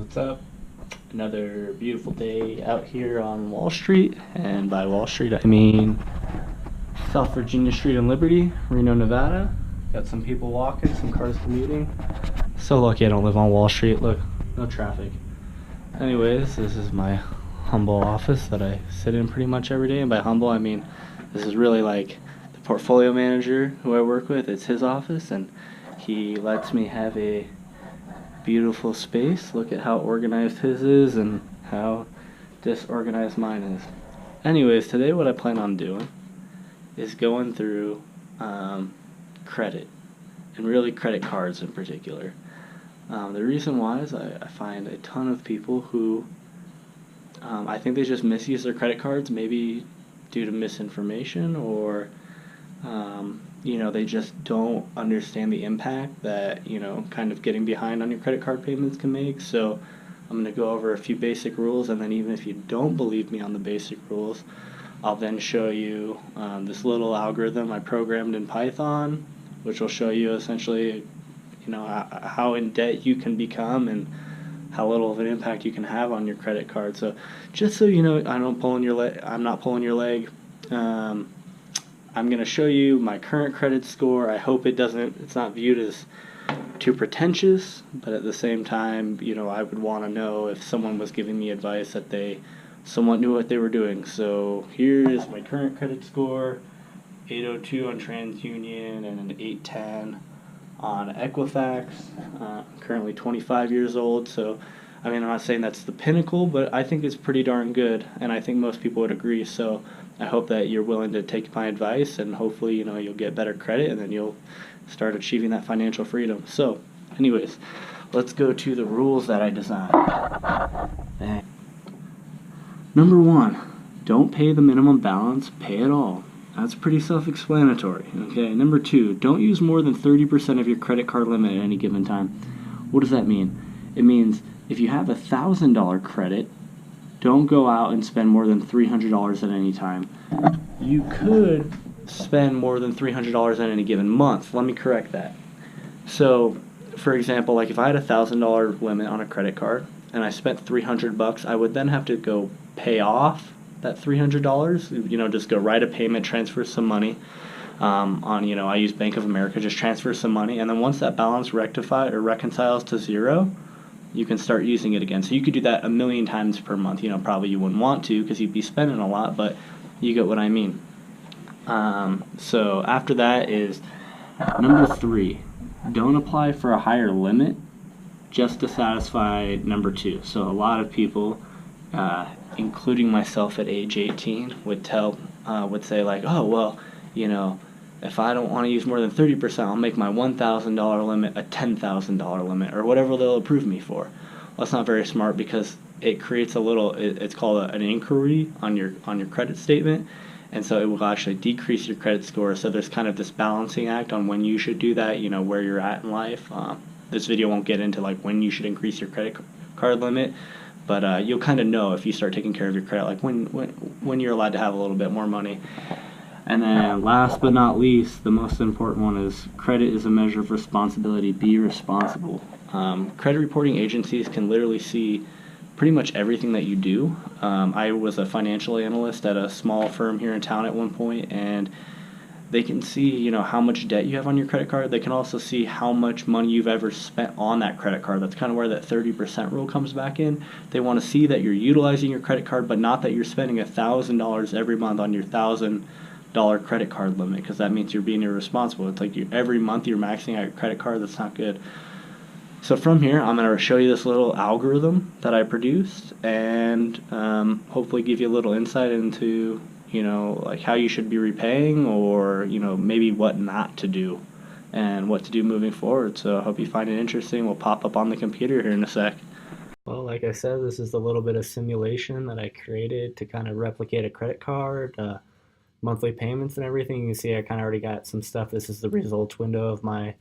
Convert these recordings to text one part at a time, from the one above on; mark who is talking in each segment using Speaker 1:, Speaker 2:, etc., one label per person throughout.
Speaker 1: What's up? Another beautiful day out here on Wall Street, and by Wall Street I mean South Virginia Street and Liberty, Reno, Nevada. Got some people walking, some cars commuting. So lucky I don't live on Wall Street. Look, no traffic. Anyways, this is my humble office that I sit in pretty much every day, and by humble I mean this is really like the portfolio manager who I work with. It's his office, and he lets me have a beautiful space. Look at how organized his is and how disorganized mine is. Anyways, today what I plan on doing is going through credit, and really credit cards in particular. The reason why is I find a ton of people who I think they just misuse their credit cards, maybe due to misinformation, or they just don't understand the impact that, kind of getting behind on your credit card payments can make. So I'm going to go over a few basic rules, and then even if you don't believe me on the basic rules, I'll then show you this little algorithm I programmed in Python, which will show you essentially, how in debt you can become and how little of an impact you can have on your credit card. So just so you know, I'm not pulling your leg. I'm going to show you my current credit score. I hope it's not viewed as too pretentious, but at the same time, I would want to know if someone was giving me advice that they somewhat knew what they were doing. So here is my current credit score: 802 on TransUnion and an 810 on Equifax. I'm currently 25 years old, so I'm not saying that's the pinnacle, but I think it's pretty darn good, and I think most people would agree. So I hope that you're willing to take my advice, and hopefully, you'll get better credit, and then you'll start achieving that financial freedom. So, anyways, let's go to the rules that I designed. Number 1, don't pay the minimum balance, pay it all. That's pretty self-explanatory. Okay. Number 2, don't use more than 30% of your credit card limit at any given time. What does that mean? It means if you have a $1,000 credit, don't go out and spend more than $300 at any time. You could spend more than $300 at any given month. Let me correct that. So, for example, like if I had a $1,000 limit on a credit card and I spent $300, I would then have to go pay off that $300. Just go write a payment, transfer some money. I use Bank of America, just transfer some money, and then once that balance reconciles to zero, you can start using it again. So you could do that a million times per month. Probably you wouldn't want to because you'd be spending a lot, but you get what I mean. So after that is number 3. Don't apply for a higher limit just to satisfy number 2. So a lot of people, including myself at age 18, would say like, oh, well, if I don't want to use more than 30%, I'll make my $1,000 limit a $10,000 limit, or whatever they'll approve me for. Well, that's not very smart, because it creates it's called an inquiry on your credit statement, and so it will actually decrease your credit score. So there's kind of this balancing act on when you should do that, where you're at in life. This video won't get into like when you should increase your credit card limit, but you'll kind of know if you start taking care of your credit, like when you're allowed to have a little bit more money. And then last but not least, the most important one is credit is a measure of responsibility. Be responsible. Credit reporting agencies can literally see pretty much everything that you do. I was a financial analyst at a small firm here in town at one point, and they can see, how much debt you have on your credit card. They can also see how much money you've ever spent on that credit card. That's kind of where that 30% rule comes back in. They want to see that you're utilizing your credit card, but not that you're spending $1,000 every month on your $1,000 credit card limit, because that means you're being irresponsible. It's like every month you're maxing out your credit card. That's not good. So from here, I'm going to show you this little algorithm that I produced, and hopefully give you a little insight into like how you should be repaying, or maybe what not to do and what to do moving forward. So I hope you find it interesting. We'll pop up on the computer here in a sec. Well, like I said, this is a little bit of simulation that I created to kind of replicate a credit card, monthly payments and everything. You can see I kind of already got some stuff. This is the results window of my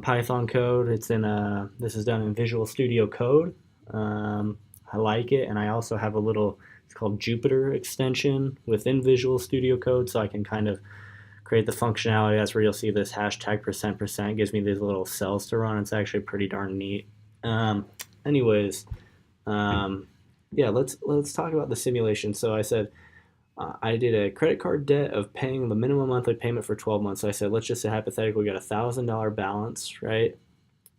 Speaker 1: Python code. This is done in Visual Studio Code. I like it, and I also have it's called Jupyter extension within Visual Studio Code, so I can kind of create the functionality. That's where you'll see this hashtag %%. It gives me these little cells to run. It's actually pretty darn neat. anyways, um, yeah, let's talk about the simulation. So I said I did a credit card debt of paying the minimum monthly payment for 12 months. So I said, let's just say hypothetically we got $1,000 balance, right?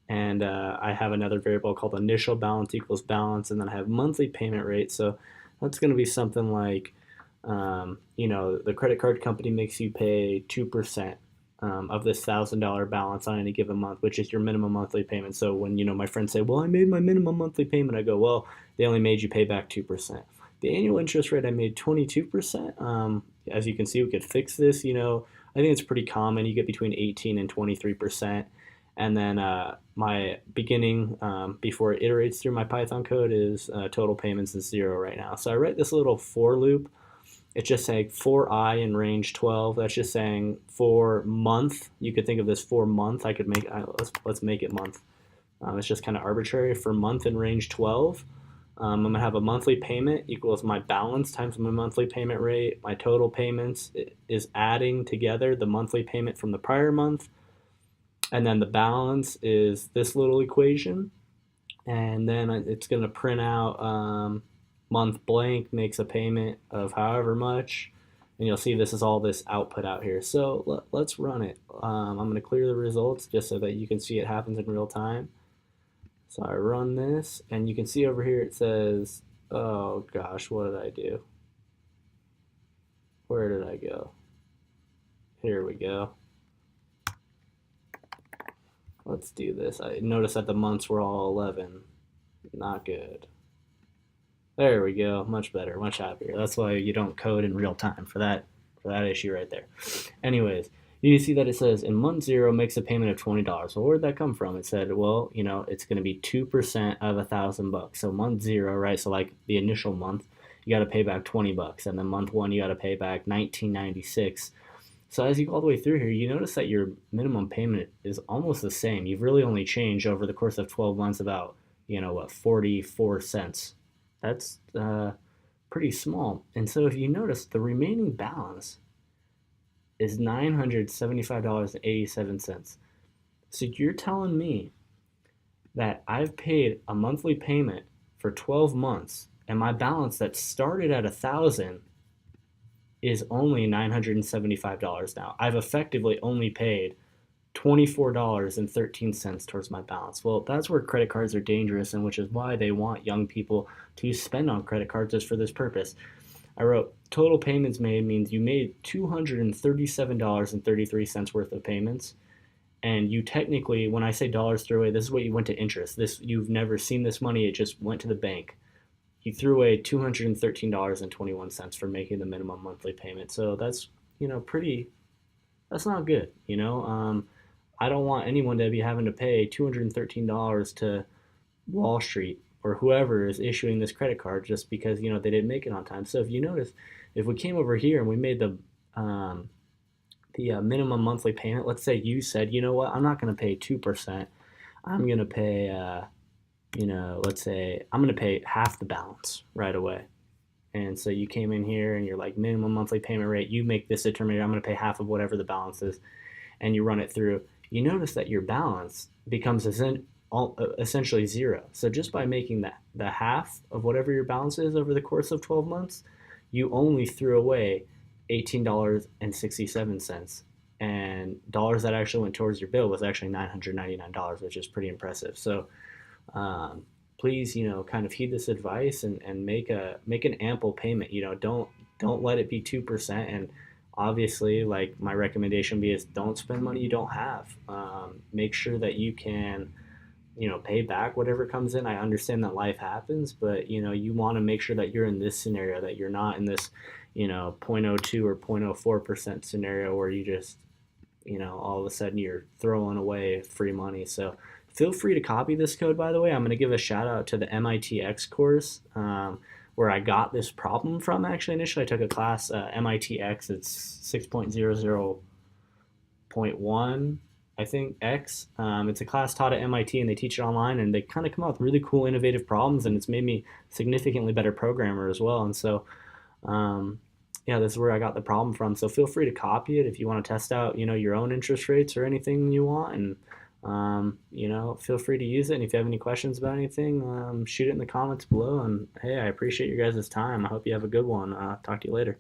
Speaker 1: And I have another variable called initial balance equals balance, and then I have monthly payment rate. So that's going to be something like, the credit card company makes you pay 2% of this $1,000 balance on any given month, which is your minimum monthly payment. So when my friends say, "Well, I made my minimum monthly payment," I go, "Well, they only made you pay back 2%." The annual interest rate I made 22%. As you can see, we could fix this. I think it's pretty common. You get between 18 and 23%. And then my beginning, before it iterates through my Python code, is total payments is 0 right now. So I write this little for loop. It's just saying for I in range 12. That's just saying for month. You could think of this for month. I could make let's make it month. It's just kind of arbitrary. For month in range 12. I'm going to have a monthly payment equals my balance times my monthly payment rate. My total payments is adding together the monthly payment from the prior month. And then the balance is this little equation. And then it's going to print out month blank makes a payment of however much. And you'll see this is all this output out here. So let's run it. I'm going to clear the results just so that you can see it happens in real time. So I run this, and you can see over here it says, oh gosh, what did I do? Where did I go? Here we go. Let's do this. I noticed that the months were all 11. Not good. There we go. Much better, much happier. That's why you don't code in real time for that issue right there. Anyways, you see that it says in month 0 makes a payment of $20. Well, where'd that come from? It said, well, it's going to be 2% of $1,000. So month 0, right? So like the initial month, you got to pay back $20, and then month 1 you got to pay back $19.96. So as you go all the way through here, you notice that your minimum payment is almost the same. You've really only changed over the course of 12 months about 44 cents. That's pretty small. And so if you notice, the remaining balance is $975.87. So you're telling me that I've paid a monthly payment for 12 months, and my balance that started at 1,000 is only $975 now. I've effectively only paid $24.13 towards my balance. Well, that's where credit cards are dangerous, and which is why they want young people to spend on credit cards just for this purpose. I wrote total payments made means you made $237.33 worth of payments, and you technically, when I say dollars throw away, this is what you went to interest. You've never seen this money, it just went to the bank. You threw away $213.21 for making the minimum monthly payment. So that's that's not good. I don't want anyone to be having to pay $213 to Wall Street or whoever is issuing this credit card just because they didn't make it on time. So if you notice, if we came over here and we made the minimum monthly payment, let's say you said, you know what, I'm not going to pay 2%. I'm going to pay, let's say I'm going to pay half the balance right away. And so you came in here and you're like, minimum monthly payment rate, you make this determination, I'm going to pay half of whatever the balance is, and you run it through. You notice that your balance becomes essentially 0. So just by making the half of whatever your balance is over the course of 12 months, you only threw away $18.67. And dollars that actually went towards your bill was actually $999, which is pretty impressive. So please, kind of heed this advice and make an ample payment. Don't let it be 2%. And obviously, like, my recommendation would be is don't spend money you don't have. Make sure that you can, pay back whatever comes in. I understand that life happens, but you want to make sure that you're in this scenario, that you're not in this, 0.02 or 0.04% scenario where you just, all of a sudden you're throwing away free money. So feel free to copy this code, by the way. I'm going to give a shout out to the MITx course where I got this problem from. Actually, initially I took a class, MITx, it's 6.00.1, I think, X. It's a class taught at MIT, and they teach it online, and they kind of come out with really cool, innovative problems, and it's made me a significantly better programmer as well. And so, this is where I got the problem from. So feel free to copy it if you want to test out, your own interest rates or anything you want. And Feel free to use it. And if you have any questions about anything, shoot it in the comments below. And hey, I appreciate your guys' time. I hope you have a good one. Talk to you later.